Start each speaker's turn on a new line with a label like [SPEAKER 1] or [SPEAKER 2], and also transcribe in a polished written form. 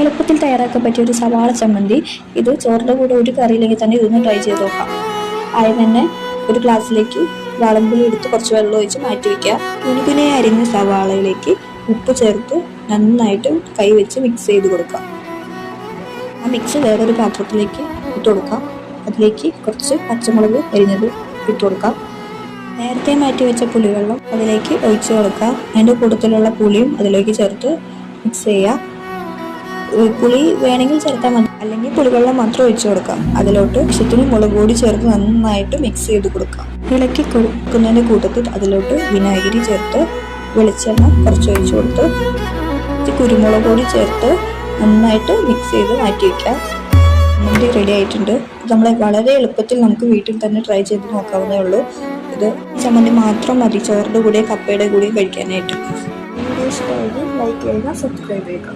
[SPEAKER 1] എളുപ്പത്തിൽ തയ്യാറാക്കാൻ പറ്റിയ ഒരു സവാള ചമ്മന്തി. ഇത് ചോറിൻ്റെ കൂടെ ഒരു കറിയില്ലെങ്കിൽ തന്നെ ഇതൊന്ന് ട്രൈ ചെയ്ത് നോക്കാം. ആദ്യം തന്നെ ഒരു ഗ്ലാസ്സിലേക്ക് വാളൻപുളി എടുത്ത് കുറച്ച് വെള്ളം ഒഴിച്ച് മാറ്റി വയ്ക്കുക. കുനുകുനെ അരിഞ്ഞ സവാളയിലേക്ക് ഉപ്പ് ചേർത്ത് നന്നായിട്ട് കൈ വെച്ച് മിക്സ് ചെയ്ത് കൊടുക്കാം. ആ മിക്സ് വേറൊരു പാത്രത്തിലേക്ക് ഇട്ട് കൊടുക്കാം. അതിലേക്ക് കുറച്ച് പച്ചമുളക് അരിഞ്ഞത് ഇട്ട് കൊടുക്കാം. നേരത്തെ മാറ്റി വെച്ച പുളിവെള്ളം അതിലേക്ക് ഒഴിച്ച് കൊടുക്കാം. അതിൻ്റെ കൂട്ടത്തിലുള്ള പുളിയും അതിലേക്ക് ചേർത്ത് മിക്സ് ചെയ്യുക. പുളി വേണമെങ്കിൽ ചേർത്താൽ മതി, അല്ലെങ്കിൽ പുളിവെള്ളം മാത്രം ഒഴിച്ചു കൊടുക്കാം. അതിലോട്ട് ആവശ്യത്തിന് മുളക് പൊടി ചേർത്ത് നന്നായിട്ട് മിക്സ് ചെയ്ത് കൊടുക്കാം. ഇളക്കി കൊടുക്കുന്നതിൻ്റെ കൂട്ടത്തിൽ അതിലോട്ട് വിനാഗിരി ചേർത്ത് വെളിച്ചെണ്ണ കുറച്ച് ഒഴിച്ചു കൊടുത്ത് കുരുമുളക് പൊടി ചേർത്ത് നന്നായിട്ട് മിക്സ് ചെയ്ത് മാറ്റി വയ്ക്കാം. ചമ്മന്തി റെഡി ആയിട്ടുണ്ട്. നമ്മൾ വളരെ എളുപ്പത്തിൽ നമുക്ക് വീട്ടിൽ തന്നെ ട്രൈ ചെയ്ത് നോക്കാവുന്നേ ഉള്ളൂ. ഇത് ചമ്മന്തി മാത്രം മതി ചോറിൻ്റെ കൂടെ കപ്പയുടെ കൂടെ കഴിക്കാനായിട്ട്. വീഡിയോ ഇഷ്ടമായെങ്കിൽ ലൈക്ക് ചെയ്യുക, സബ്സ്ക്രൈബ് ചെയ്യുക.